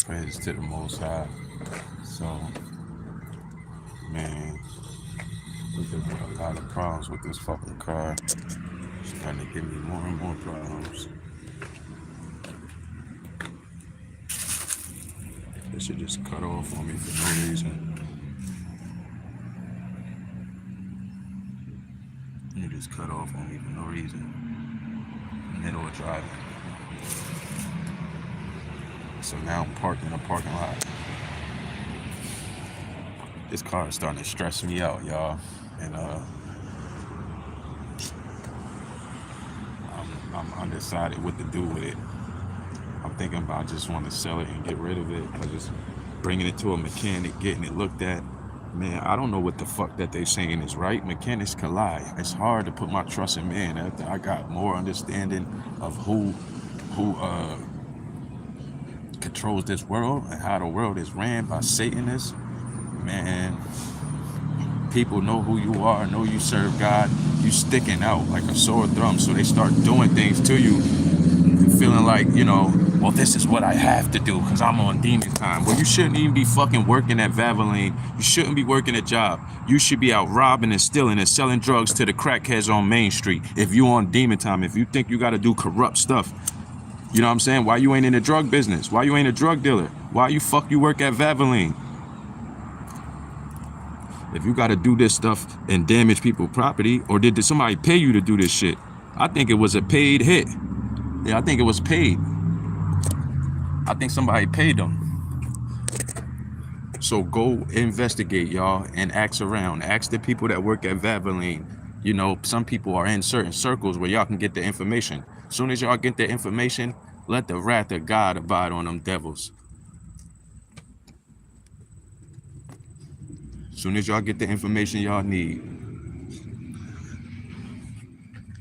praise to the Most High. So, man, we just got a lot of problems with this fucking car. It's trying to give me more and more problems. It should just cut off on me for no reason. You just cut off on me for no reason. Middle of driving. So now I'm parked in a parking lot. This car is starting to stress me out, y'all. And I'm undecided what to do with it. I'm thinking about just want to sell it and get rid of it, or just bringing it to a mechanic, getting it looked at. Man, I don't know what the fuck that they saying is right. Mechanics can lie. It's hard to put my trust in man after I got more understanding of who controls this world and how the world is ran by Satanists. Man, people know who you are, know you serve God. You sticking out like a sore thumb, so they start doing things to you, feeling like, well, this is what I have to do because I'm on demon time. Well, you shouldn't even be fucking working at Valvoline. You shouldn't be working a job. You should be out robbing and stealing and selling drugs to the crackheads on Main Street. If you on demon time, if you think you got to do corrupt stuff, you know what I'm saying? Why you ain't in the drug business? Why you ain't a drug dealer? Why you work at Valvoline? If you got to do this stuff and damage people's property, or did somebody pay you to do this shit? I think it was a paid hit. Yeah, I think it was paid. I think somebody paid them. So go investigate, y'all, and ask around. Ask the people that work at Valvoline. Some people are in certain circles where y'all can get the information. As soon as y'all get the information, let the wrath of God abide on them devils. As soon as y'all get the information y'all need,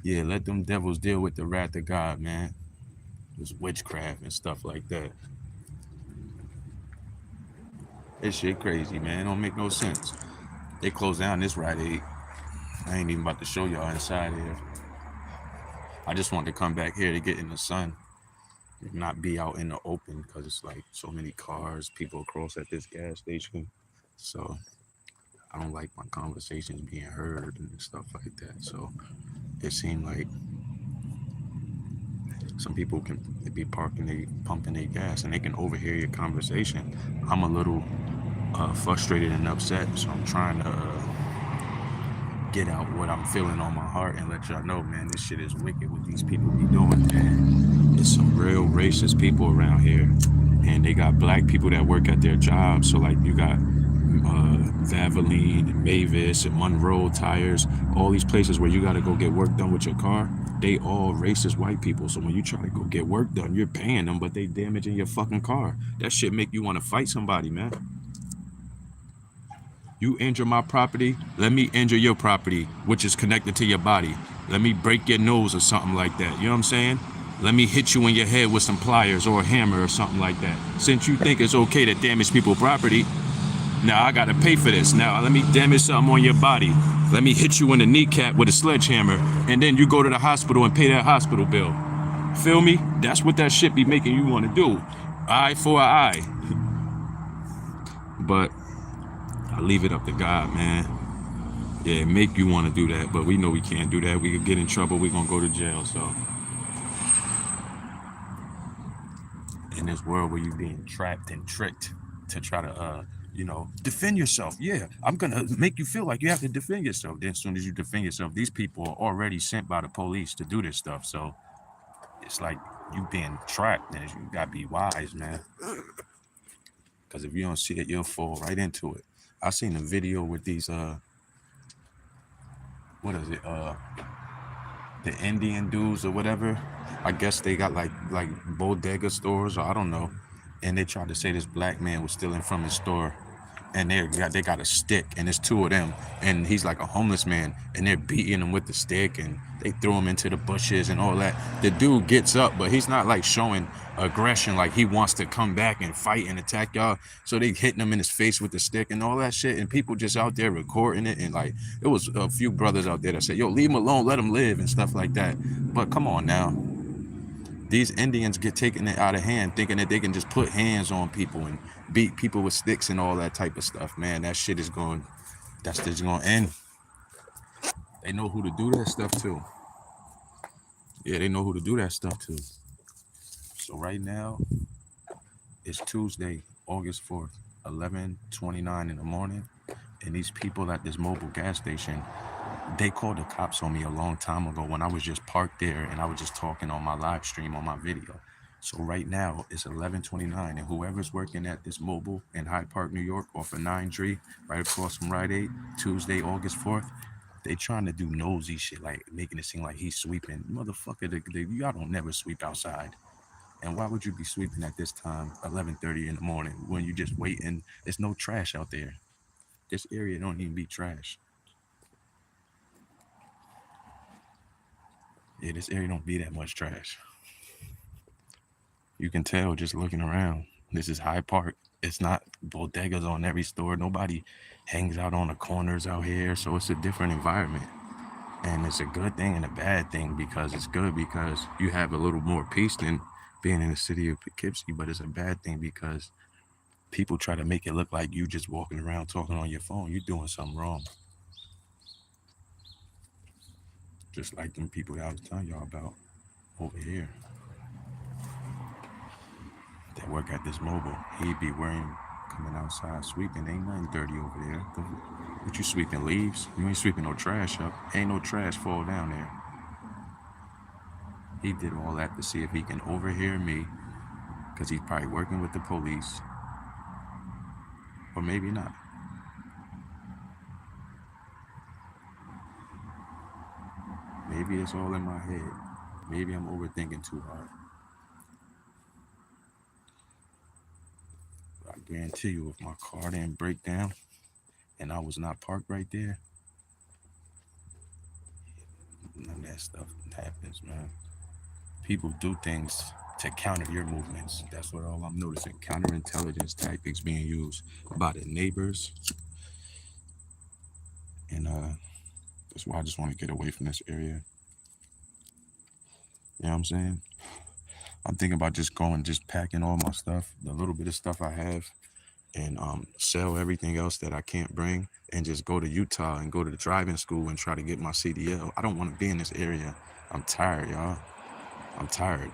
yeah, let them devils deal with the wrath of God, man. It's witchcraft and stuff like that. This shit crazy, man. It don't make no sense. They closed down this Rite Aid. I ain't even about to show y'all inside here. I just wanted to come back here to get in the sun and not be out in the open because it's like so many cars, people across at this gas station. So I don't like my conversations being heard and stuff like that. So it seemed like some people can be pumping their gas, and they can overhear your conversation. I'm a little frustrated and upset, so I'm trying to get out what I'm feeling on my heart and let y'all know, man, this shit is wicked what these people be doing, man. There's some real racist people around here, and they got black people that work at their jobs. So like you got Valvoline and Mavis and Monroe Tires, all these places where you got to go get work done with your car, they all racist white people. So when you try to go get work done, you're paying them, but they damaging your fucking car. That shit make you want to fight somebody, man. You injure my property, let me injure your property, which is connected to your body. Let me break your nose or something like that. You know what I'm saying? Let me hit you in your head with some pliers or a hammer or something like that. Since you think it's okay to damage people's property, now I gotta pay for this. Now let me damage something on your body. Let me hit you in the kneecap with a sledgehammer, and then you go to the hospital and pay that hospital bill. Feel me? That's what that shit be making you want to do. Eye for an eye. But I leave it up to God, man. Yeah, make you want to do that, but we know we can't do that. We could get in trouble. We're gonna go to jail. So in this world where you're being trapped and tricked to try to defend yourself. Yeah, I'm gonna make you feel like you have to defend yourself. Then as soon as you defend yourself, these people are already sent by the police to do this stuff. So it's like you being trapped, and you gotta be wise, man. Because if you don't see it, you'll fall right into it. I seen a video with these what is it? The Indian dudes or whatever. I guess they got like bodega stores, or I don't know. And they tried to say this black man was stealing from his store, and they got a stick, and it's two of them, and he's like a homeless man, and they're beating him with the stick, and they throw him into the bushes and all that. The dude gets up, but he's not like showing aggression, like he wants to come back and fight and attack y'all. So they hitting him in his face with the stick and all that shit, and people just out there recording it, and like it was a few brothers out there that said, yo, leave him alone, let him live and stuff like that. But come on now, These Indians get taken it out of hand, thinking that they can just put hands on people and beat people with sticks and all that type of stuff. Man, that shit is going. That's just going to end. They know who to do that stuff to. Yeah, they know who to do that stuff to. So right now, it's Tuesday, August 4th, 11:29 in the morning, and these people at this mobile gas station, they called the cops on me a long time ago when I was just parked there and I was just talking on my live stream on my video. So right now it's 11:29, and whoever's working at this mobile in Hyde Park, New York, off of 9 Tree, right across from Rite Aid, Tuesday, August 4th, they trying to do nosy shit, like making it seem like he's sweeping. Motherfucker, y'all don't never sweep outside. And why would you be sweeping at this time, 11:30 in the morning, when you just waiting? There's no trash out there. This area don't even be trash. Yeah, this area don't be that much trash. You can tell just looking around. This is Hyde Park. It's not bodegas on every store. Nobody hangs out on the corners out here. So it's a different environment. And it's a good thing and a bad thing, because it's good because you have a little more peace than being in the city of Poughkeepsie, but it's a bad thing because people try to make it look like you just walking around talking on your phone. You're doing something wrong. Just like them people that I was telling y'all about over here that work at this mobile. He'd be wearing, coming outside sweeping. Ain't nothing dirty over there. What you sweeping, leaves? You ain't sweeping no trash up. Ain't no trash fall down there. He did all that to see if he can overhear me, because he's probably working with the police. Or maybe not. Maybe it's all in my head. Maybe I'm overthinking too hard. But I guarantee you, if my car didn't break down and I was not parked right there, none of that stuff happens, man. People do things to counter your movements. That's what all I'm noticing. Counterintelligence tactics being used by the neighbors. And that's why I just want to get away from this area. You know what I'm saying? I'm thinking about just going, just packing all my stuff, the little bit of stuff I have, and sell everything else that I can't bring, and just go to Utah and go to the driving school and try to get my CDL. I don't want to be in this area. I'm tired, y'all. I'm tired.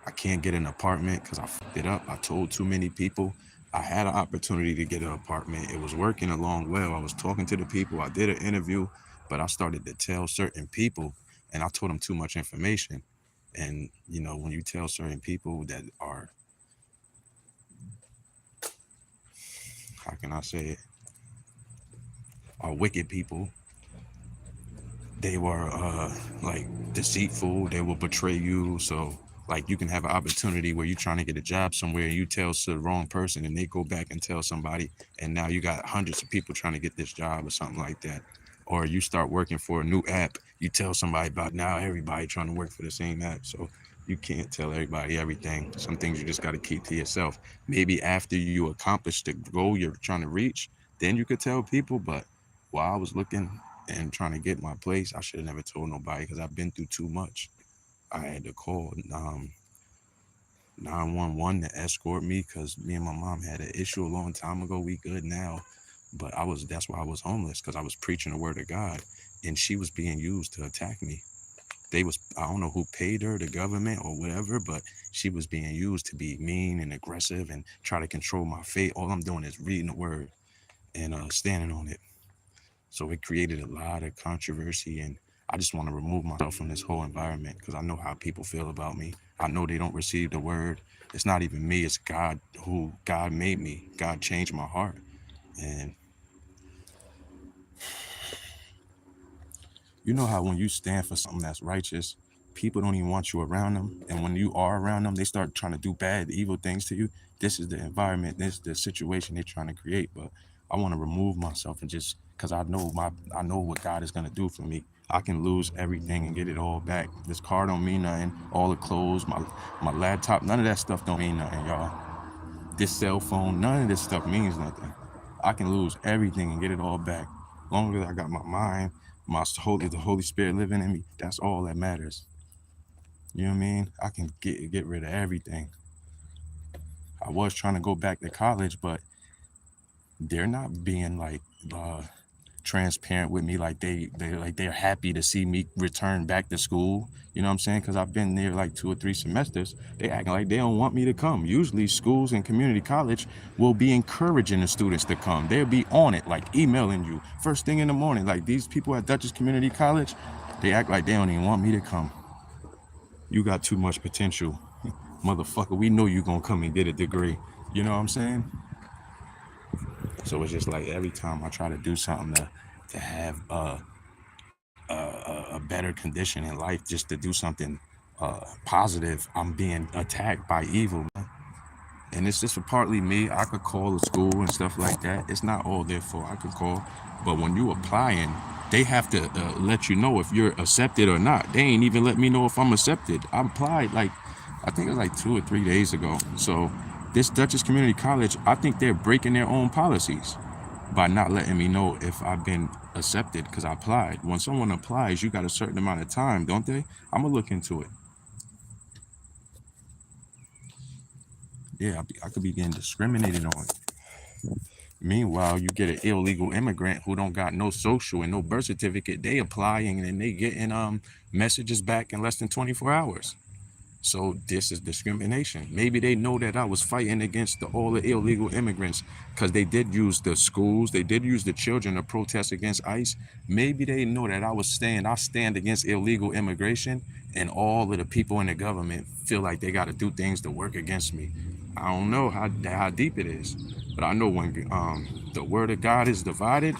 I can't get an apartment because I fucked it up. I told too many people. I had an opportunity to get an apartment. It was working along well. I was talking to the people. I did an interview, but I started to tell certain people, and I told them too much information. And, you know, when you tell certain people that are, how can I say it, are wicked people, they were like deceitful, they will betray you. So like you can have an opportunity where you're trying to get a job somewhere and you tell to the wrong person and they go back and tell somebody, and now you got hundreds of people trying to get this job or something like that. Or you start working for a new app, you tell somebody about, now everybody trying to work for the same app. So you can't tell everybody everything. Some things you just got to keep to yourself. Maybe after you accomplish the goal you're trying to reach, then you could tell people. But while I was looking and trying to get my place, I should have never told nobody, because I've been through too much. I had to call 911 to escort me, because me and my mom had an issue a long time ago. We good now, but that's why I was homeless, because I was preaching the word of God, and she was being used to attack me. I don't know who paid her, the government or whatever, but she was being used to be mean and aggressive and try to control my fate. All I'm doing is reading the word and standing on it. So it created a lot of controversy, and I just want to remove myself from this whole environment, because I know how people feel about me. I know they don't receive the word. It's not even me, it's God. God made me. God changed my heart. And you know how when you stand for something that's righteous, people don't even want you around them. And when you are around them, they start trying to do bad, evil things to you. This is the environment, this is the situation they're trying to create. But I want to remove myself, and just because I know what God is gonna do for me. I can lose everything and get it all back. This car don't mean nothing. All the clothes, my laptop, none of that stuff don't mean nothing, y'all. This cell phone, none of this stuff means nothing. I can lose everything and get it all back. As long as I got my mind, the Holy Spirit living in me, that's all that matters. You know what I mean? I can get rid of everything. I was trying to go back to college, but they're not being like uh transparent with me, like they're happy to see me return back to school. You know what I'm saying? Because I've been there like 2 or 3 semesters. They acting like they don't want me to come. Usually schools and community college will be encouraging the students to come. They'll be on it, like emailing you first thing in the morning. Like these people at Dutchess Community College, they act like they don't even want me to come. You got too much potential, motherfucker. We know you gonna come and get a degree. You know what I'm saying? So it's just like every time I try to do something to have a better condition in life, just to do something positive, I'm being attacked by evil, man. And it's just partly me. I could call the school and stuff like that. It's not all their fault. I could call, but when you applying, they have to let you know if you're accepted or not. They ain't even let me know if I'm accepted. I applied like, I think it was like 2 or 3 days ago. So this Dutchess Community College, I think they're breaking their own policies by not letting me know if I've been accepted because I applied. When someone applies, you got a certain amount of time, don't they? I'm gonna look into it. Yeah, I could be getting discriminated on. Meanwhile, you get an illegal immigrant who don't got no social and no birth certificate. They applying and they getting messages back in less than 24 hours. So this is discrimination. Maybe they know that I was fighting against all the illegal immigrants because they did use the schools, they did use the children to protest against ICE. Maybe they know that I stand against illegal immigration, and all of the people in the government feel like they got to do things to work against me. I don't know how deep it is, but I know when the word of God is divided,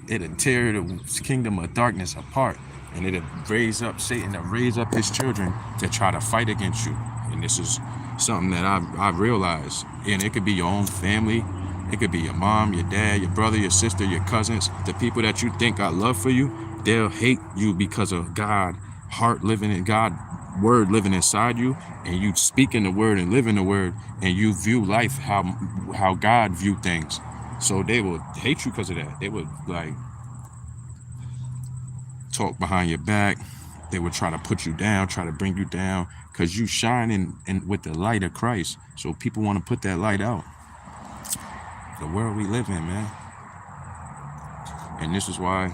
it'll tear the kingdom of darkness apart, and it'll raise up Satan to raise up his children to try to fight against you. And this is something that I've realized. And it could be your own family, it could be your mom, your dad, your brother, your sister, your cousins, the people that you think got love for you. They'll hate you because of God heart living in God word living inside you, and you speaking the word and living the word, and you view life how God view things. So they will hate you because of that. They would like talk behind your back. They would try to put you down, try to bring you down, because you shine in with the light of Christ. So people want to put that light out. The world we live in, man. And this is why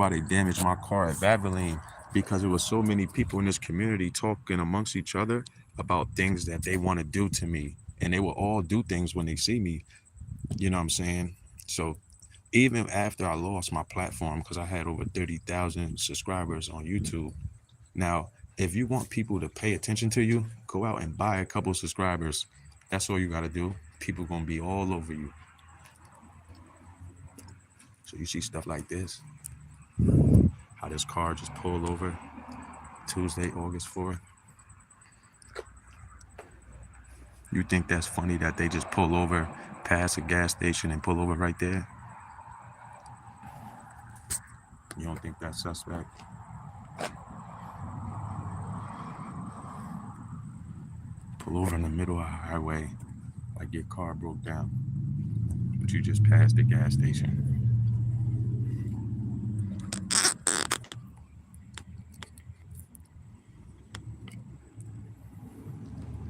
they damaged my car at Valvoline, because there was so many people in this community talking amongst each other about things that they want to do to me. And they will all do things when they see me. You know what I'm saying? So even after I lost my platform, because I had over 30,000 subscribers on YouTube. Now, if you want people to pay attention to you, go out and buy a couple subscribers. That's all you got to do. People going to be all over you. So you see stuff like this, how this car just pulled over Tuesday, August 4th. You think that's funny that they just pull over past a gas station and pull over right there? You don't think that's suspect? Pull over in the middle of the highway like your car broke down, but you just passed the gas station.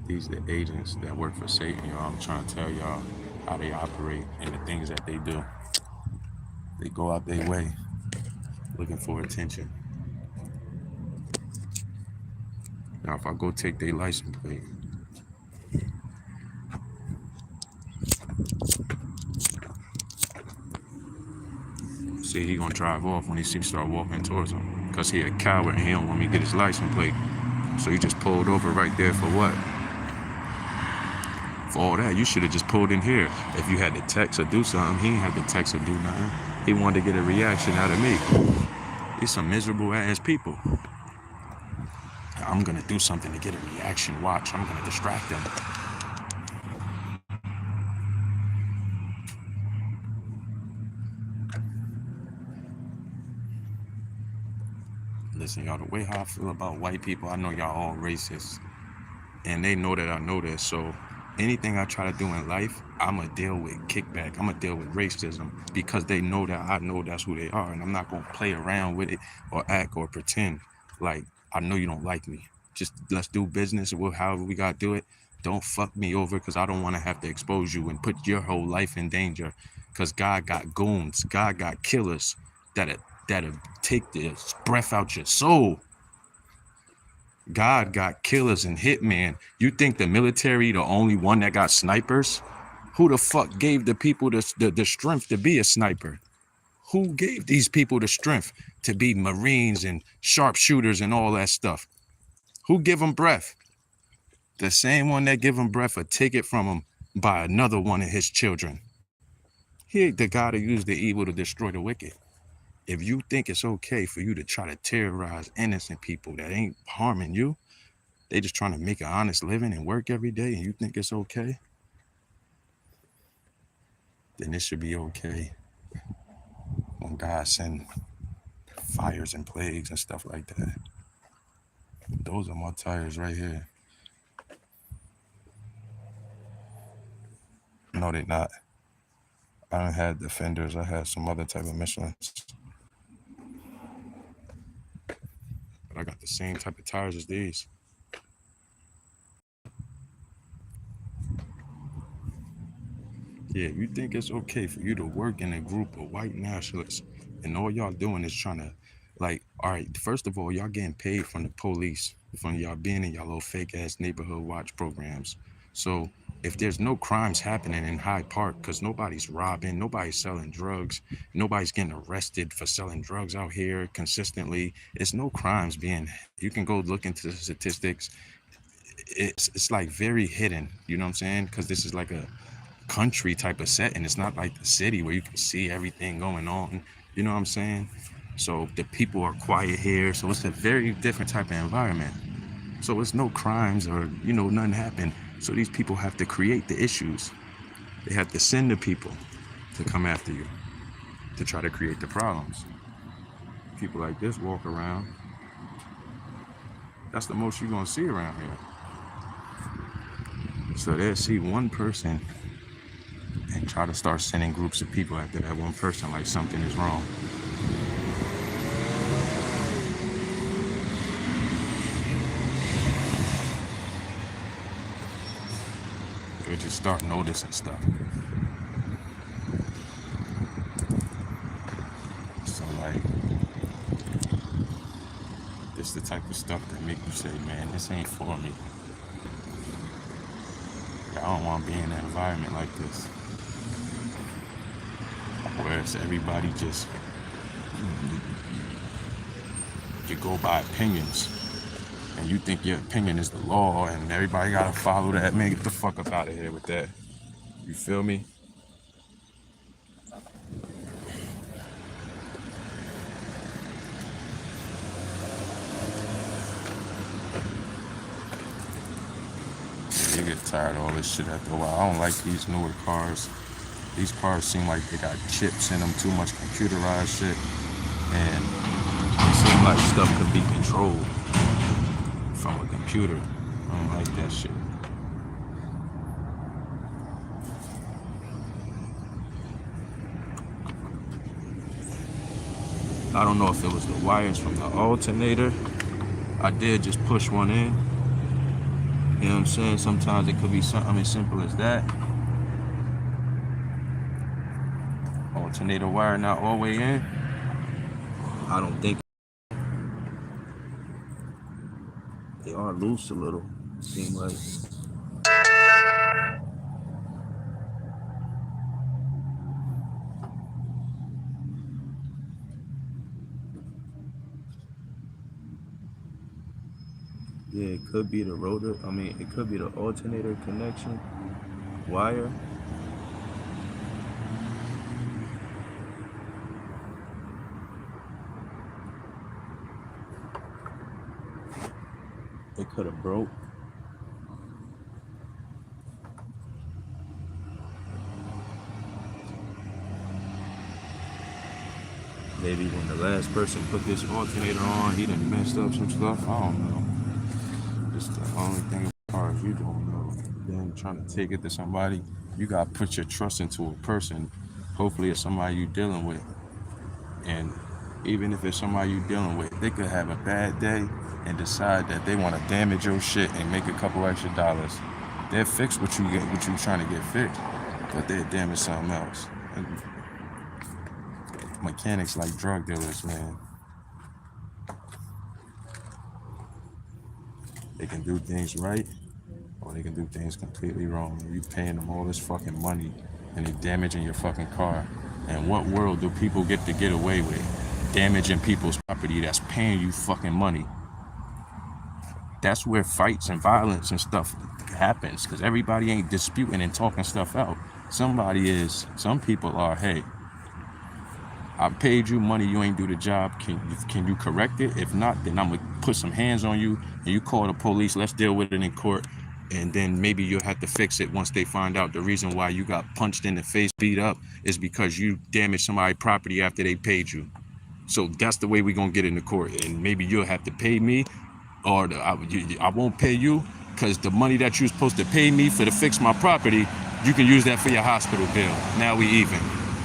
These are the agents that work for Satan, y'all. I'm trying to tell y'all how they operate and the things that they do. They go out their way looking for attention. Now, if I go take their license plate, see, he gonna drive off when he see me start walking towards him, because he a coward and he don't want me to get his license plate. So he just pulled over right there for what? For all that, you should have just pulled in here. If you had to text or do something, he ain't had to text or do nothing. He wanted to get a reaction out of me. These some miserable ass people. I'm gonna do something to get a reaction. Watch, I'm gonna distract them. Listen, y'all, the way how I feel about white people, I know y'all all racist. And they know that I know this. So anything I try to do in life, I'm going to deal with kickback. I'm going to deal with racism, because they know that I know that's who they are. And I'm not going to play around with it or act or pretend like I know you don't like me. Just let's do business. However we gotta do it. Don't fuck me over because I don't want to have to expose you and put your whole life in danger. Because God got goons. God got killers that'll take the breath out your soul. God got killers and hitmen. You think the military the only one that got snipers? Who the fuck gave the people the strength to be a sniper? Who gave these people the strength to be Marines and sharpshooters and all that stuff? Who give them breath? The same one that give them breath will take it from him by another one of his children. He ain't the God who used the evil to destroy the wicked. If you think it's okay for you to try to terrorize innocent people that ain't harming you, they just trying to make an honest living and work every day, and you think it's okay, then it should be okay when God send fires and plagues and stuff like that. Those are my tires right here. No, they not. I don't have Defenders. I had some other type of Michelins. But I got the same type of tires as these. Yeah, you think it's okay for you to work in a group of white nationalists and all y'all doing is trying to, like, all right, first of all, y'all getting paid from the police, from y'all being in y'all little fake ass neighborhood watch programs. So if there's no crimes happening in Hyde Park because nobody's robbing, nobody's selling drugs, nobody's getting arrested for selling drugs out here consistently, it's no crimes being, you can go look into the statistics. It's like very hidden, you know what I'm saying? Because this is like a country type of setting. It's not like the city where you can see everything going on, you know what I'm saying? So the people are quiet here, so it's a very different type of environment. So it's no crimes or, you know, nothing happened. So these people have to create the issues. They have to send the people to come after you, to try to create the problems. People like this walk around. That's the most you're gonna see around here. So they'll see one person and try to start sending groups of people after that one person like something is wrong. They just start noticing stuff. So like, this the type of stuff that make you say, man, this ain't for me. I don't want to be in an environment like this, where it's everybody just, you go by opinions, and you think your opinion is the law, and everybody gotta follow that. Man, get the fuck up out of here with that. You feel me? You get tired of all this shit after a while. I don't like these newer cars. These cars seem like they got chips in them, too much computerized shit, and it seems like stuff could be controlled from a computer. I don't like that shit. I don't know if it was the wires from the alternator. I did just push one in. You know what I'm saying? Sometimes it could be something as simple as that. Alternator wire not all the way in. I don't think. They are loose a little, seem like. Yeah, it could be the rotor. It could be the alternator connection wire. It could have broke. Maybe when the last person put this alternator on, he done messed up some stuff. I don't know. Just the only thing as far as you don't know. Then trying to take it to somebody, you gotta put your trust into a person. Hopefully it's somebody you dealing with. And even if it's somebody you dealing with, they could have a bad day and decide that they want to damage your shit and make a couple extra dollars. They'll fix what you trying to get fixed, but they'll damage something else. And mechanics like drug dealers, man. They can do things right, or they can do things completely wrong. You paying them all this fucking money, and they damaging your fucking car. And what world do people get to get away with damaging people's property that's paying you fucking money? That's where fights and violence and stuff happens, because everybody ain't disputing and talking stuff out. Some people are, hey, I paid you money, you ain't do the job. Can you correct it? If not, then I'm gonna put some hands on you and you call the police. Let's deal with it in court. And then maybe you'll have to fix it once they find out the reason why you got punched in the face, beat up, is because you damaged somebody's property after they paid you. So that's the way we're gonna get into court. And maybe you'll have to pay me, or I won't pay you, because the money that you're supposed to pay me for to fix my property, you can use that for your hospital bill. Now we even.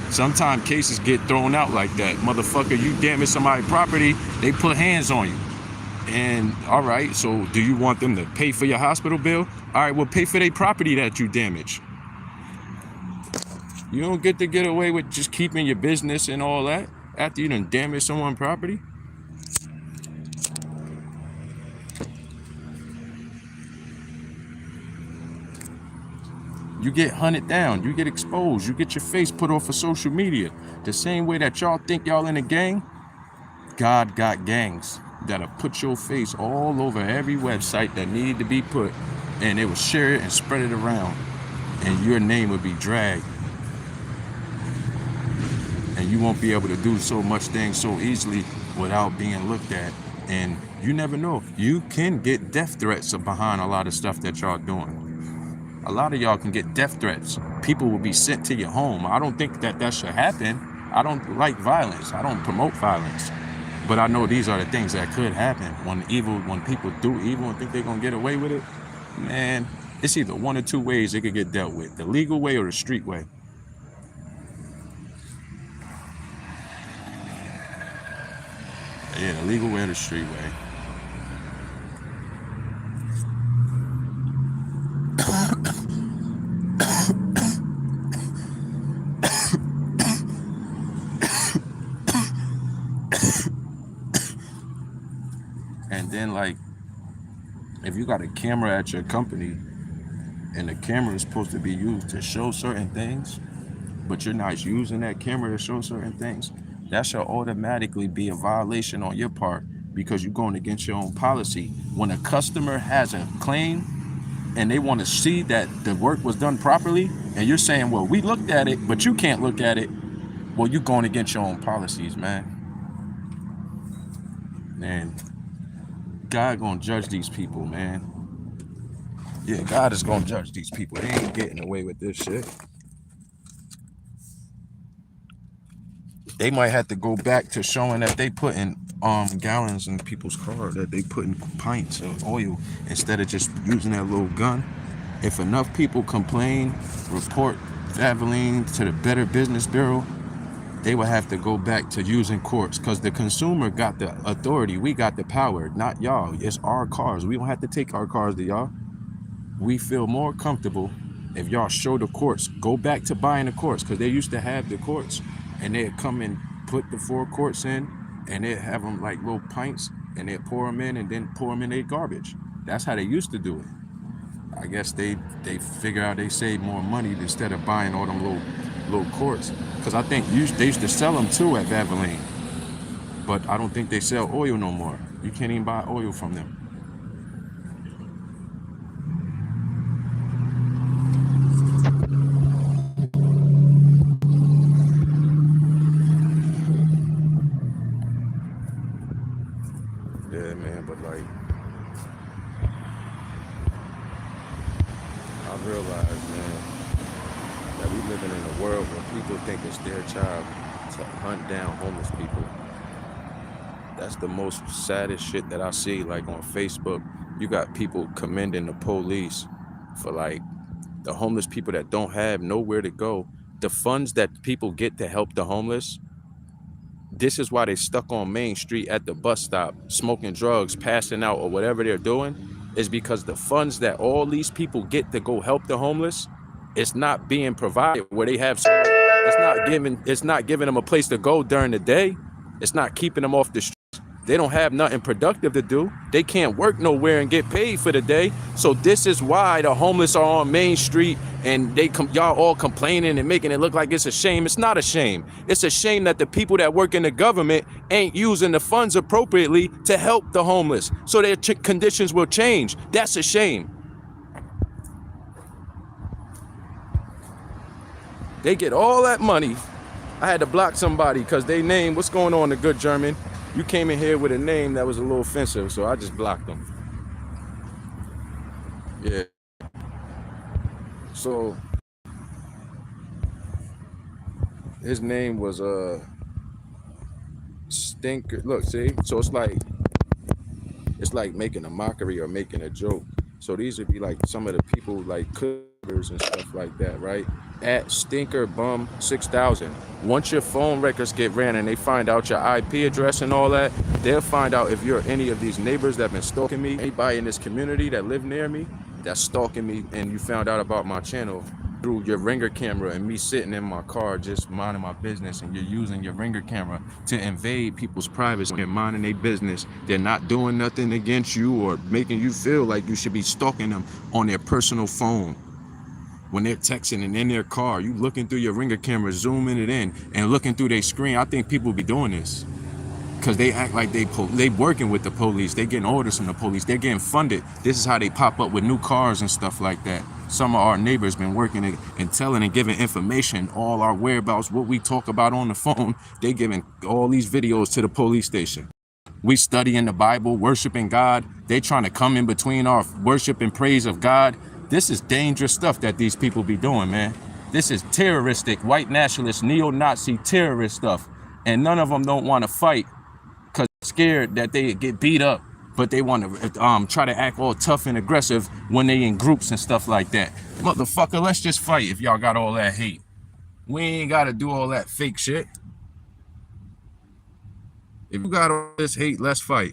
Sometimes cases get thrown out like that. Motherfucker, you damage somebody's property, they put hands on you. And all right, so do you want them to pay for your hospital bill? All right, well, pay for their property that you damage. You don't get to get away with just keeping your business and all that after you done damage someone's property. You get hunted down, you get exposed, you get your face put off of social media. The same way that y'all think y'all in a gang, God got gangs that'll put your face all over every website that needed to be put, and they will share it and spread it around, and your name will be dragged. And you won't be able to do so much things so easily without being looked at. And you never know, you can get death threats behind a lot of stuff that y'all doing. A lot of y'all can get death threats. People will be sent to your home. I don't think that should happen. I don't like violence. I don't promote violence. But I know these are the things that could happen when people do evil and think they're gonna get away with it. Man, it's either one or two ways it could get dealt with: the legal way or the street way. Yeah, the legal way or the street way. And then, like, if you got a camera at your company and the camera is supposed to be used to show certain things, but you're not using that camera to show certain things, that should automatically be a violation on your part, because you're going against your own policy. When a customer has a claim and they want to see that the work was done properly, and you're saying, well, we looked at it, but you can't look at it, well, you're going against your own policies, man. And God gonna judge these people, man. Yeah, God is gonna judge these people. They ain't getting away with this shit. They might have to go back to showing that they putting gallons in people's car, that they putting pints of oil instead of just using that little gun. If enough people complain, report Valvoline to the Better Business Bureau, they will have to go back to using courts, because the consumer got the authority. We got the power, not y'all. It's our cars. We don't have to take our cars to y'all. We feel more comfortable if y'all show the courts. Go back to buying the courts, because they used to have the courts, and they'd come and put the 4 quarts in, and they'd have them like little pints, and they'd pour them in and then pour them in their garbage. That's how they used to do it. I guess they figure out they save more money instead of buying all them little quarts. Because I think they used to sell them too at Valvoline, but I don't think they sell oil no more. You can't even buy oil from them. Yeah, man, but like, I realize, man, that we living in a world where people think it's their job to hunt down homeless people. That's the most saddest shit that I see. Like on Facebook, you got people commending the police for like the homeless people that don't have nowhere to go. The funds that people get to help the homeless, This is why they stuck on Main Street at the bus stop, smoking drugs, passing out, or whatever they're doing, is because the funds that all these people get to go help the homeless, it's not being provided where they have. It's not giving them a place to go during the day. It's not keeping them off the street. They don't have nothing productive to do. They can't work nowhere and get paid for the day. So this is why the homeless are on Main Street and y'all all complaining and making it look like it's a shame. It's not a shame. It's a shame that the people that work in the government ain't using the funds appropriately to help the homeless so their conditions will change. That's a shame. They get all that money. I had to block somebody because they name, what's going on, the good German? You came in here with a name that was a little offensive, so I just blocked them. Yeah. So his name was Stinker. Look, see? So it's like making a mockery or making a joke. So these would be like some of the people like cookers and stuff like that, right? At Stinker Bum 6000. Once your phone records get ran and they find out your IP address and all that, they'll find out if you're any of these neighbors that have been stalking me, anybody in this community that live near me that's stalking me, and you found out about my channel through your Ringer camera and me sitting in my car just minding my business, and you're using your Ringer camera to invade people's privacy. They're minding their business. They're not doing nothing against you or making you feel like you should be stalking them on their personal phone. When they're texting and in their car, you looking through your Ringer camera, zooming it in and looking through their screen. I think people be doing this because they act like they working with the police. They getting orders from the police. They're getting funded. This is how they pop up with new cars and stuff like that. Some of our neighbors been working and telling and giving information, all our whereabouts, what we talk about on the phone. They giving all these videos to the police station. We studying the Bible, worshiping God. They trying to come in between our worship and praise of God. This is dangerous stuff that these people be doing, man. This is terroristic, white nationalist, neo-Nazi terrorist stuff. And none of them don't want to fight because they're scared that they get beat up. But they want to try to act all tough and aggressive when they in groups and stuff like that. Motherfucker, let's just fight if y'all got all that hate. We ain't got to do all that fake shit. If you got all this hate, let's fight.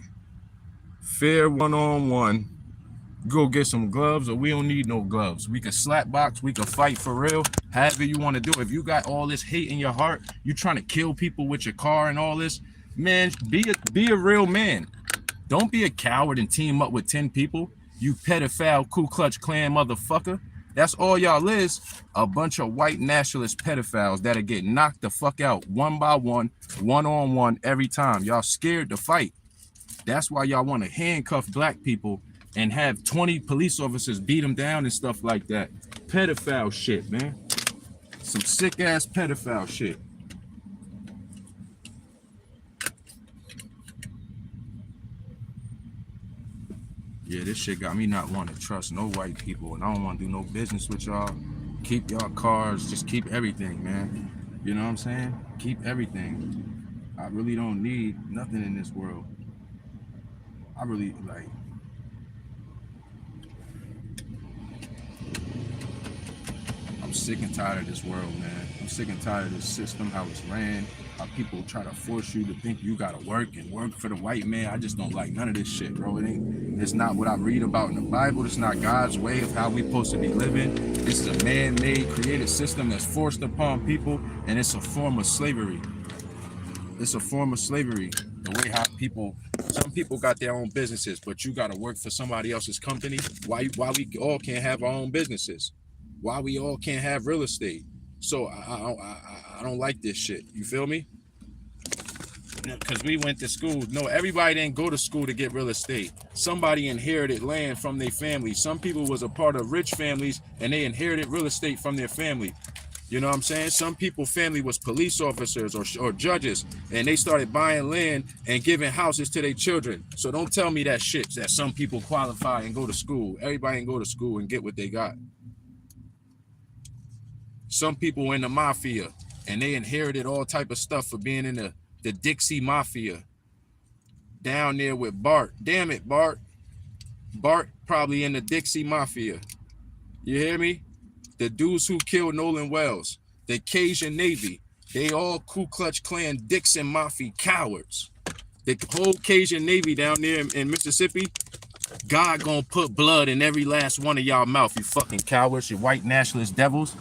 Fair one-on-one. Go get some gloves, or we don't need no gloves. We can slap box, we can fight for real. However you want to do it. If you got all this hate in your heart, you trying to kill people with your car and all this, man, be a real man. Don't be a coward and team up with 10 people. You pedophile Ku Klux Klan motherfucker. That's all y'all is. A bunch of white nationalist pedophiles that'll get knocked the fuck out one by one, one-on-one every time. Y'all scared to fight. That's why y'all want to handcuff black people and have 20 police officers beat them down and stuff like that. Pedophile shit, man. Some sick ass pedophile shit. Yeah, this shit got me not wanting to trust no white people, and I don't want to do no business with y'all. Keep y'all cars, just keep everything, man. You know what I'm saying? Keep everything. I really don't need nothing in this world. I really, like, I'm sick and tired of this world, man. I'm sick and tired of this system, how it's ran, how people try to force you to think you gotta work for the white man. I just don't like none of this shit, bro. It's not what I read about in the Bible. It's not God's way of how we supposed to be living. This is a man-made, created system that's forced upon people, and it's a form of slavery. It's a form of slavery. The way how some people got their own businesses, but you gotta work for somebody else's company. Why we all can't have our own businesses? Why we all can't have real estate? So I don't like this shit. You feel me? Because we went to school. No, everybody didn't go to school to get real estate. Somebody inherited land from their family. Some people was a part of rich families and they inherited real estate from their family. You know what I'm saying? Some people's family was police officers or judges, and they started buying land and giving houses to their children. So don't tell me that shit that some people qualify and go to school. Everybody can go to school and get what they got. Some people in the mafia, and they inherited all type of stuff for being in the Dixie Mafia. Down there with Bart. Damn it, Bart. Bart probably in the Dixie Mafia. You hear me? The dudes who killed Nolan Wells, the Cajun Navy, They all Ku Klux Klan dicks and mafia cowards. The whole Cajun Navy down there in Mississippi, God gonna put blood in every last one of y'all mouth, you fucking cowards, you white nationalist devils.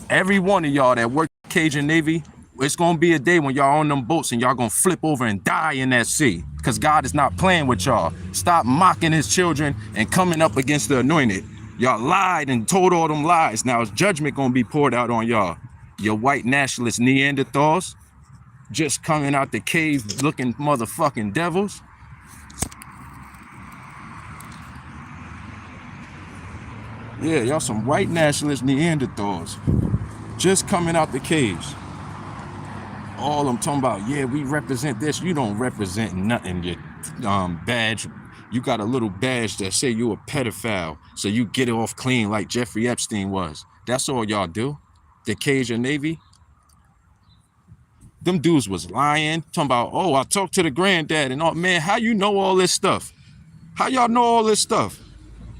Every one of y'all that work Cajun Navy, it's gonna be a day when y'all on them boats and y'all gonna flip over and die in that sea. Because God is not playing with y'all. Stop mocking his children and coming up against the anointed. Y'all lied and told all them lies. Now it's judgment gonna be poured out on y'all. Your white nationalist Neanderthals, just coming out the cave looking motherfucking devils. Yeah, y'all some white nationalist Neanderthals, just coming out the caves. All I'm talking about, yeah, we represent this. You don't represent nothing. Your badge, you got a little badge that say you a pedophile, so you get it off clean like Jeffrey Epstein was. That's all y'all do. The Cajun Navy. Them dudes was lying, talking about, oh, I talked to the granddad and all. Man, how you know all this stuff? How y'all know all this stuff?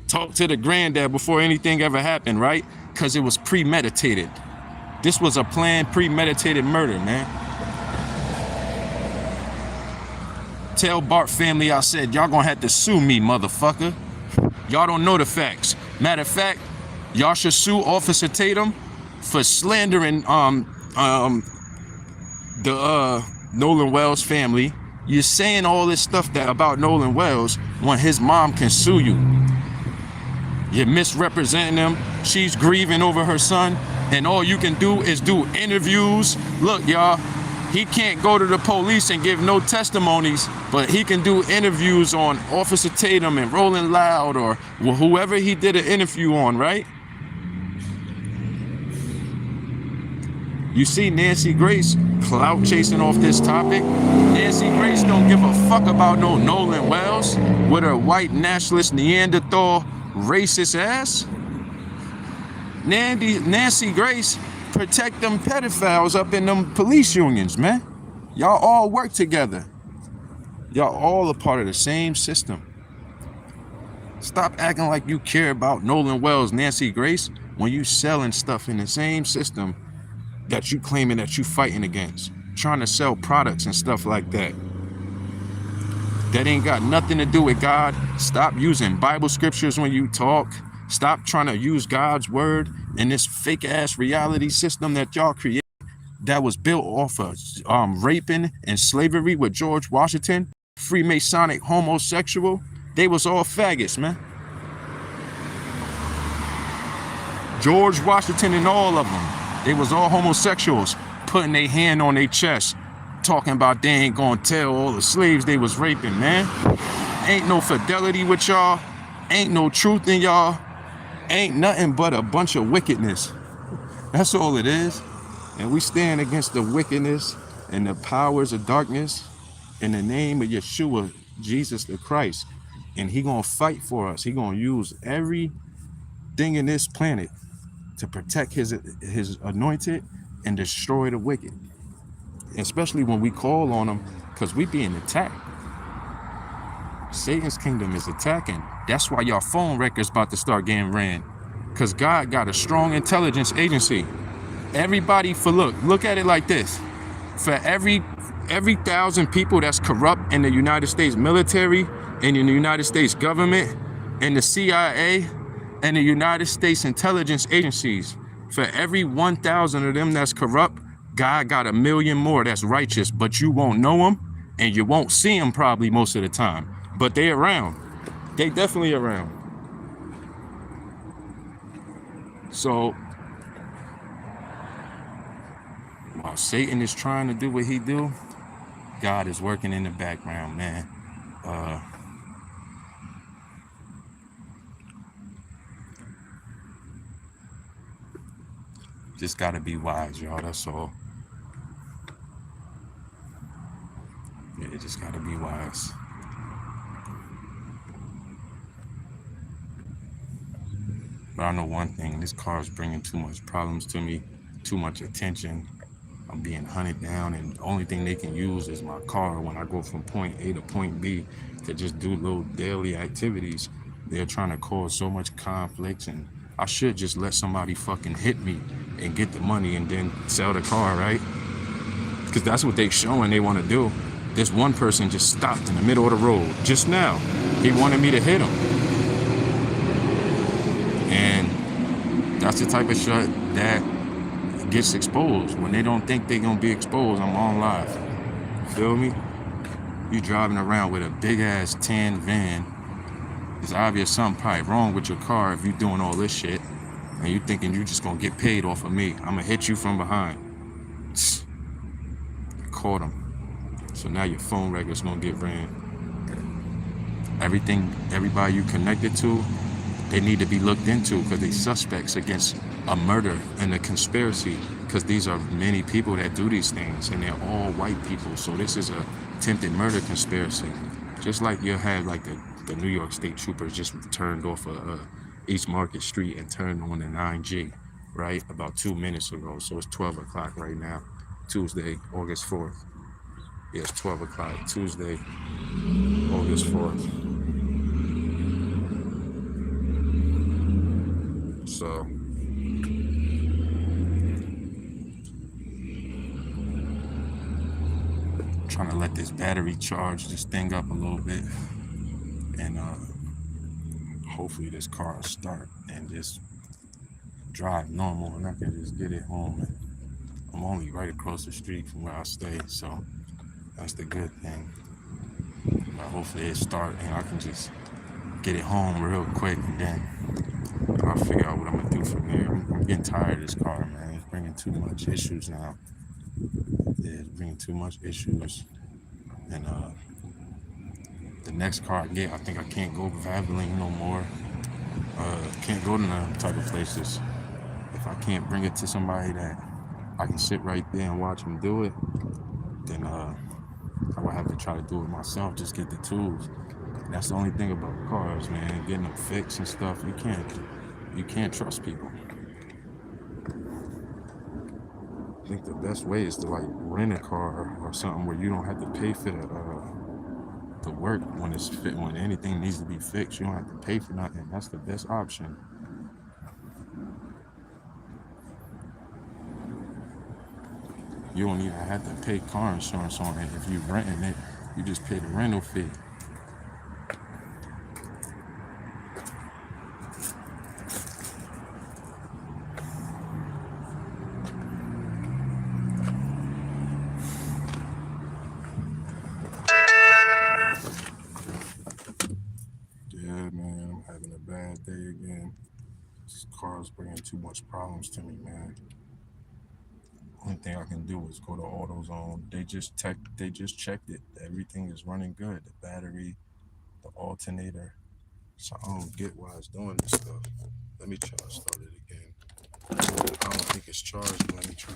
Talk to the granddad before anything ever happened, right? Because it was premeditated. This was a planned, premeditated murder, man. Tell Bart family I said, y'all gonna have to sue me, motherfucker. Y'all don't know the facts. Matter of fact, y'all should sue Officer Tatum for slandering the Nolan Wells family. You're saying all this stuff that about Nolan Wells when his mom can sue you. You're misrepresenting him. She's grieving over her son, and all you can do is do interviews. Look, y'all, he can't go to the police and give no testimonies, but he can do interviews on Officer Tatum and Rolling Loud or whoever he did an interview on, right? You see Nancy Grace clout chasing off this topic. Nancy Grace don't give a fuck about no Nolan Wells with her white nationalist Neanderthal racist ass. Nancy Grace protect them pedophiles up in them police unions, man. Y'all all work together. Y'all all a part of the same system. Stop acting like you care about Nolan Wells, Nancy Grace, when you selling stuff in the same system that you claiming that you fighting against. Trying to sell products and stuff like that. That ain't got nothing to do with God. Stop using Bible scriptures when you talk. Stop trying to use God's word in this fake ass reality system that y'all create that was built off of raping and slavery with George Washington, Freemasonic homosexual. They was all faggots, man. George Washington and all of them, they was all homosexuals putting their hand on their chest, talking about they ain't gonna tell all the slaves they was raping, man. Ain't no fidelity with y'all. Ain't no truth in y'all. Ain't nothing but a bunch of wickedness. That's all it is. And we stand against the wickedness and the powers of darkness in the name of Yeshua, Jesus the Christ. And he gonna fight for us. He gonna use everything in this planet to protect his anointed and destroy the wicked. Especially when we call on him, because we being attacked. Satan's kingdom is attacking. That's why y'all phone records about to start getting ran. Because God got a strong intelligence agency. Everybody, look at it like this. For every 1,000 people that's corrupt in the United States military, and in the United States government, and the CIA, and the United States intelligence agencies, for every 1,000 of them that's corrupt, God got 1 million more that's righteous, but you won't know them, and you won't see them probably most of the time. But they around. They definitely around. So, while Satan is trying to do what he do, God is working in the background, man. Just gotta be wise, y'all, that's all. Yeah, just gotta be wise. But I know one thing, this car is bringing too much problems to me, too much attention. I'm being hunted down, and the only thing they can use is my car when I go from point A to point B to just do little daily activities. They're trying to cause so much conflicts, and I should just let somebody fucking hit me and get the money and then sell the car, right? because that's what they showing they want to do. This one person just stopped in the middle of the road just now. He wanted me to hit him. And that's the type of shit that gets exposed. When they don't think they're going to be exposed, I'm on live. Feel me? You driving around with a big-ass tan van. It's obvious something probably wrong with your car if you doing all this shit. And you thinking you just going to get paid off of me. I'm going to hit you from behind. Caught him. So now your phone record's gonna get ran. Everybody you connected to, they need to be looked into because they suspects against a murder and a conspiracy. Because these are many people that do these things, and they're all white people. So this is a attempted murder conspiracy. Just like you have like the New York State Troopers just turned off East Market Street and turned on the 9G, right? About 2 minutes ago. So it's 12 o'clock right now, Tuesday, August 4th. Yeah, it's 12 o'clock, Tuesday, August 4th. So, trying to let this battery charge this thing up a little bit. And hopefully this car will start and just drive normal and I can just get it home. And I'm only right across the street from where I stay, so that's the good thing. But hopefully it start and I can just get it home real quick, and then I'll figure out what I'm gonna do from there. I'm getting tired of this car, man. It's bringing too much issues now. Yeah, it's bringing too much issues. And the next car I get, I think I can't go Valvoline no more. Can't go to them type of places. If I can't bring it to somebody that I can sit right there and watch them do it, then I would have to try to do it myself, just get the tools. And that's the only thing about cars, man, getting them fixed and stuff. You can't trust people. I think the best way is to like rent a car or something where you don't have to pay for the work when anything needs to be fixed. You don't have to pay for nothing. That's the best option. You don't even have to pay car insurance on it. If you're renting it, you just pay the rental fee. Yeah, man, I'm having a bad day again. This car's bringing too much problems to me, man. Only thing I can do is go to AutoZone. They just checked it. Everything is running good. The battery, the alternator. So I don't get why it's doing this stuff. Let me try to start it again. I don't think it's charged, but let me try.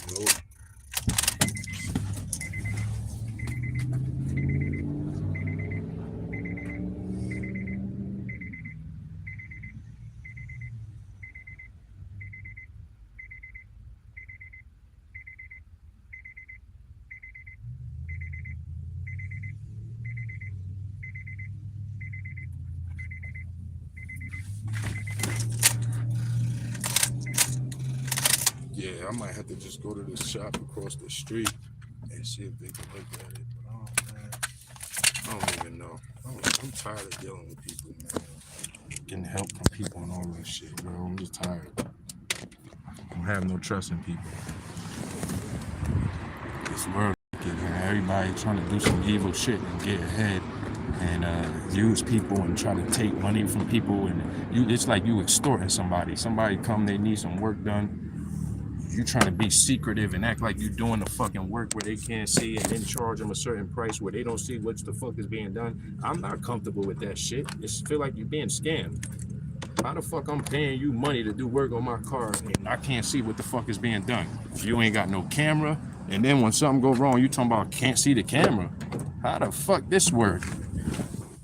Nope. Yeah, I might have to just go to this shop across the street and see if they can look at it. But oh man, I don't even know. I'm tired of dealing with people, man. Getting help from people and all that shit, bro. I'm just tired. I don't have no trust in people. This world, man, everybody trying to do some evil shit and get ahead and use people and try to take money from people, and it's like you extorting somebody. Somebody come, they need some work done. You trying to be secretive and act like you doing the fucking work where they can't see, and then charge them a certain price where they don't see what the fuck is being done. I'm not comfortable with that shit. It feel like you're being scammed. How the fuck I'm paying you money to do work on my car and I can't see what the fuck is being done? You ain't got no camera, and then when something go wrong, you talking about can't see the camera. How the fuck this work?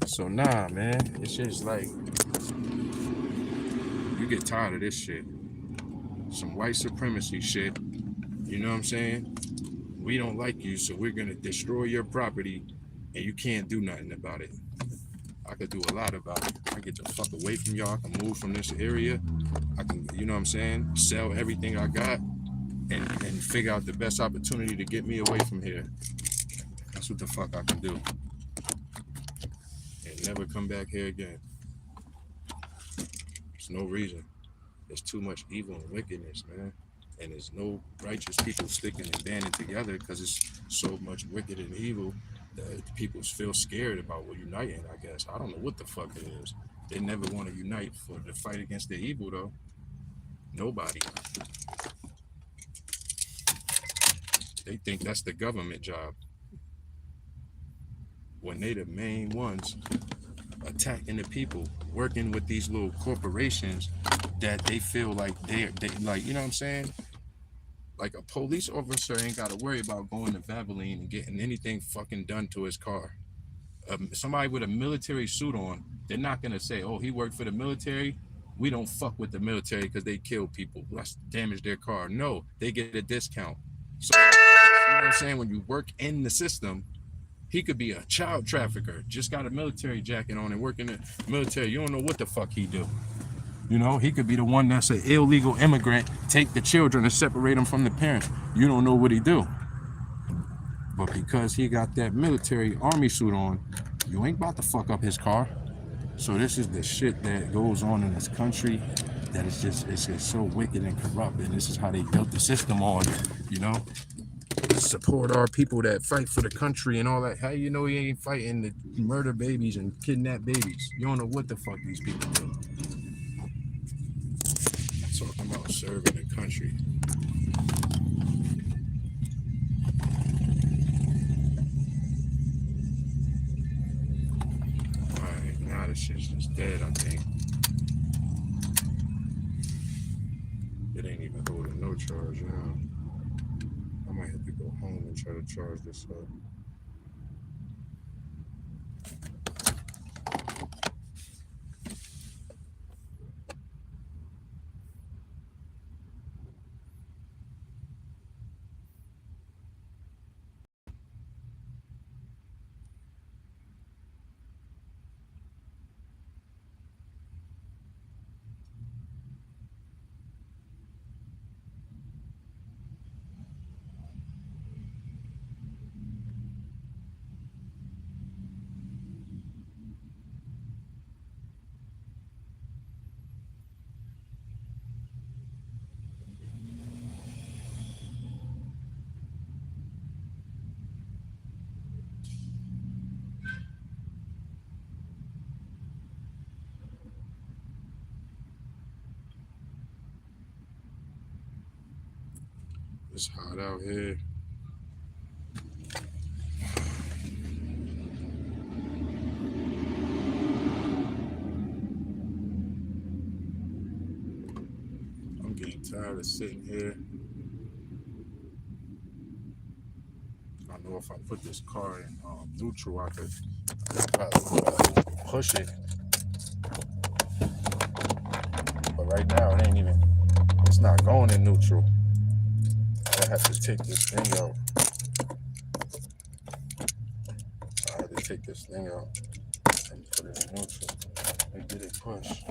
So nah, man, it's just like get tired of this shit. Some white supremacy shit. You know what I'm saying? We don't like you, so we're gonna destroy your property, and you can't do nothing about it. I could do a lot about it. I get the fuck away from y'all. I can move from this area. I can, you know what I'm saying, sell everything I got and figure out the best opportunity to get me away from here. That's what the fuck I can do. And never come back here again. There's no reason. There's too much evil and wickedness, man. And there's no righteous people sticking and banding together because it's so much wicked and evil that people feel scared about uniting, I guess. I don't know what the fuck it is. They never want to unite for the fight against the evil, though. Nobody. They think that's the government job, when they the main ones attacking the people, working with these little corporations that they feel like they like, you know what I'm saying? Like a police officer ain't got to worry about going to Valvoline and getting anything fucking done to his car. Somebody with a military suit on, they're not going to say, oh, he worked for the military. We don't fuck with the military because they kill people. Let's damage their car. No, they get a discount. So, you know what I'm saying? When you work in the system, he could be a child trafficker, just got a military jacket on and work in the military. You don't know what the fuck he do. You know, he could be the one that's an illegal immigrant, take the children and separate them from the parents. You don't know what he do. But because he got that military army suit on, you ain't about to fuck up his car. So this is the shit that goes on in this country that is just, it's just so wicked and corrupt. And this is how they built the system on, you know? Support our people that fight for the country and all that. How you know he ain't fighting to murder babies and kidnap babies? You don't know what the fuck these people do. Talking about serving the country. Alright, now this shit's just dead, I think. It ain't even holding no charge now. I might have to go home and try to charge this up. It's hot out here. I'm getting tired of sitting here. I know if I put this car in neutral, I could probably push it. But right now, it ain't even, it's not going in neutral. I have to take this thing out. I had to take this thing out and put it in neutral and get it pushed.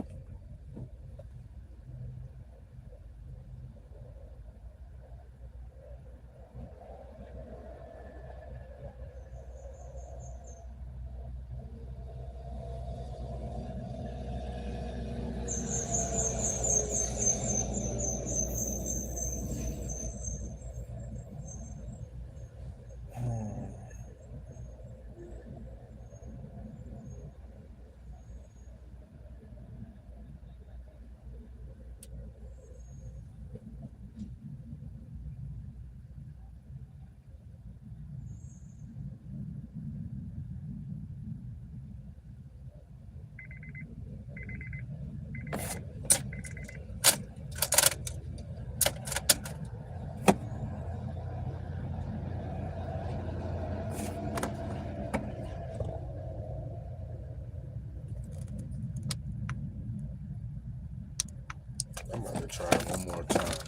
try it one more time.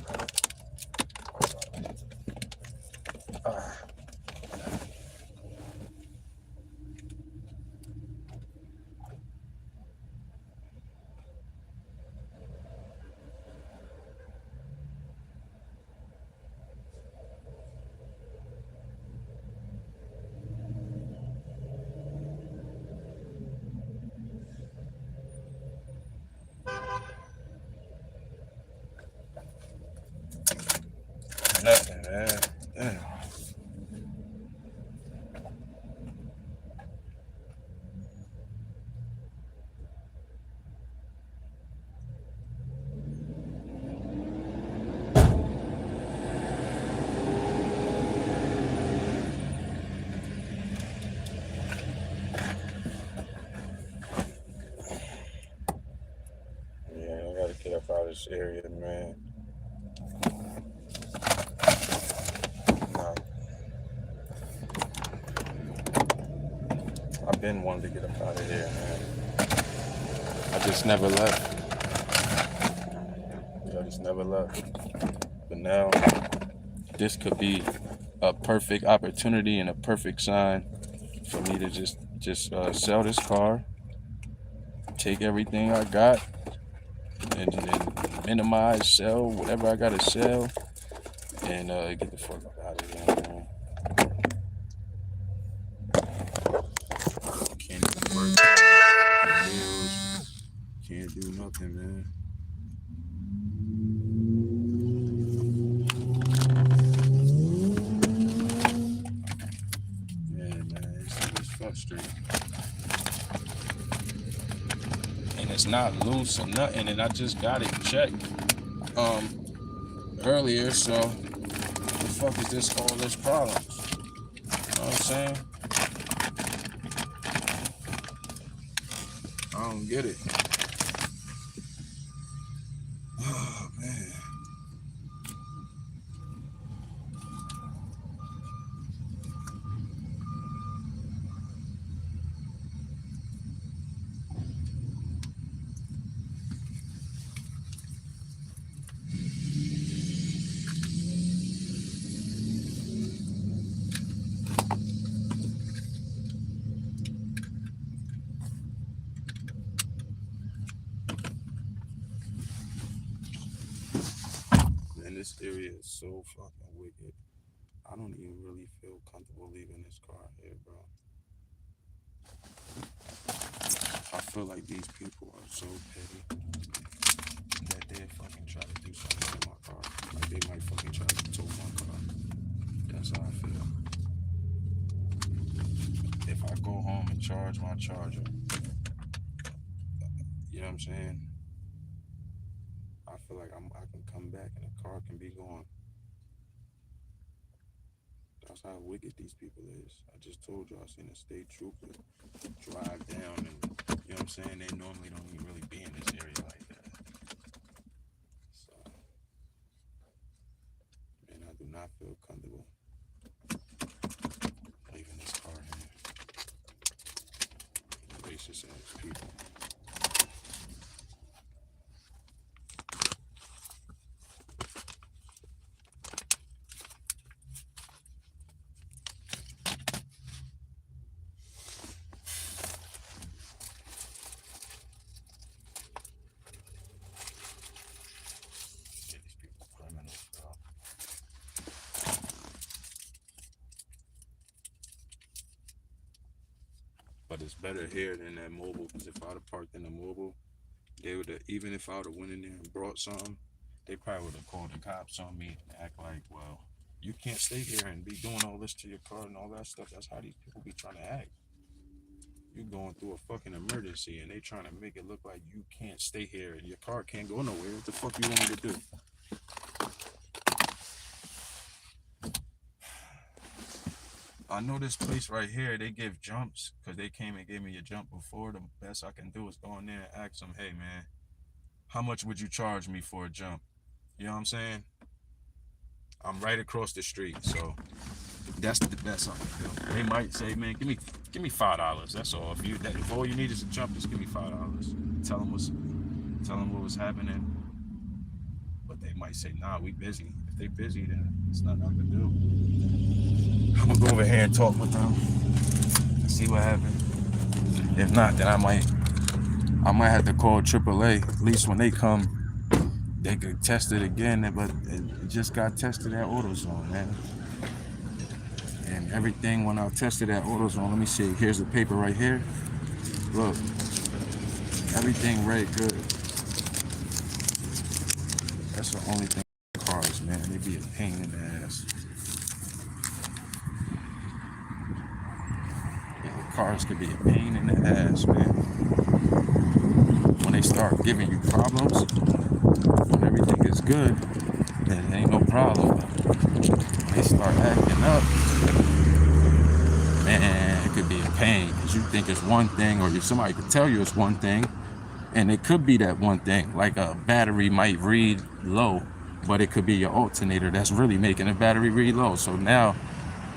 Nothing, man. Damn. Yeah, I gotta get up out of this area, man. Nah, I've been wanting to get up out of here, man. I just never left. I just never left. But now, this could be a perfect opportunity and a perfect sign for me to just sell this car, take everything I got, and minimize, sell whatever I gotta sell, and get the fuck up out of here, man. Can't even work. Can't do nothing, man. Yeah, man, it's frustrating. And it's not loose or nothing, and I just got it checked earlier, so what the fuck is this all this problems? You know what I'm saying? I don't get it. Oh man. Man, this area is so fucking wicked. I don't even really feel comfortable leaving this car here, bro. I feel like these people are so petty that they fucking try to do something to my car. Like they might fucking try to tow my car. That's how I feel. If I go home and charge my charger, you know what I'm saying? I feel like I can come back and the car can be gone. That's how wicked these people is. I just told you I seen a state trooper drive down, and you know what I'm saying? They normally don't even really be in this area like that. So, man, I do not feel comfortable leaving this car here. Racist ass people. But it's better here than that mobile, because if I'd have parked in the mobile, they would have, even if I would have went in there and brought something, they probably would have called the cops on me and act like, well, you can't stay here and be doing all this to your car and all that stuff. That's how these people be trying to act. You're going through a fucking emergency and they trying to make it look like you can't stay here and your car can't go nowhere. What the fuck you want me to do? I know this place right here, they give jumps because they came and gave me a jump before. The best I can do is go in there and ask them, hey man, how much would you charge me for a jump? You know what I'm saying? I'm right across the street, so that's the best I can do. They might say, man, give me $5. That's all. If all you need is a jump, just give me $5. Tell them what was happening. they might say, nah, we busy. If they busy, then it's nothing I can do. I'm gonna go over here and talk with them and see what happens. If not, then I might have to call AAA. At least when they come, they could test it again. But it just got tested at AutoZone, man. And everything when I tested at AutoZone, let me see. Here's the paper right here. Look, everything read good. That's the only thing. Cars, man, they be a pain in the ass. Yeah, cars could be a pain in the ass, man. When they start giving you problems, when everything is good, then it ain't no problem. When they start acting up, man, it could be a pain because you think it's one thing, or somebody could tell you it's one thing, and it could be that one thing. Like a battery might read low, but it could be your alternator that's really making the battery read low. So now,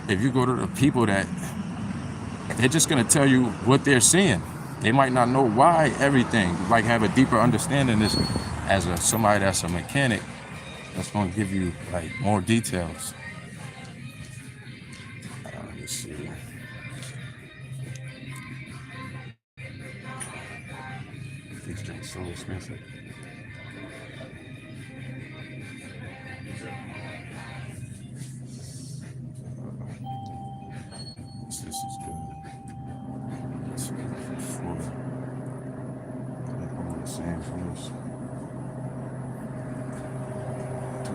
if you go to the people that, they're just gonna tell you what they're seeing. They might not know why everything, like have a deeper understanding this as somebody that's a mechanic that's gonna give you like more details. Let me see. These drinks so expensive. This is good. This is full. I'm the same first. $3.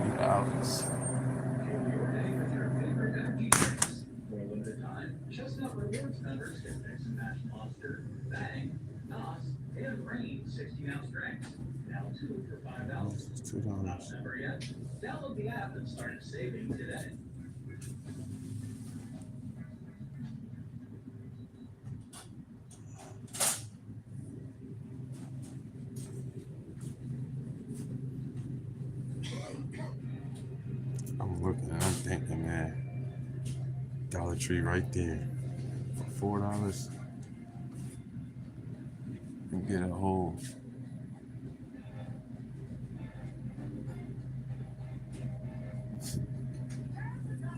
Chestnut Rewards members can mix and match Monster, Bang, Nos, and Reign 16-ounce drinks. Now 2 for $5. It's $2. Not a member yet? Download the app and start saving today. I'm looking and I'm thinking, man, Dollar Tree right there for $4. You can get a whole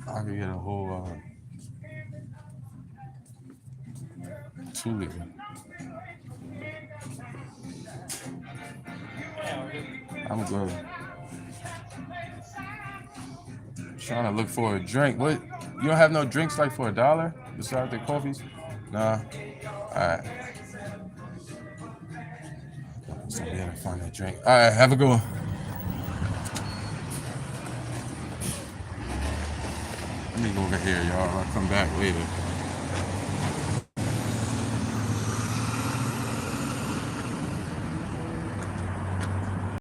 I could get a whole 2 liter. I'm good. Trying to look for a drink. What? You don't have no drinks like for $1 besides the coffees? Nah. Alright. So we gotta find that drink. Alright, have a good one. Let me go over here, y'all. I'll come back later.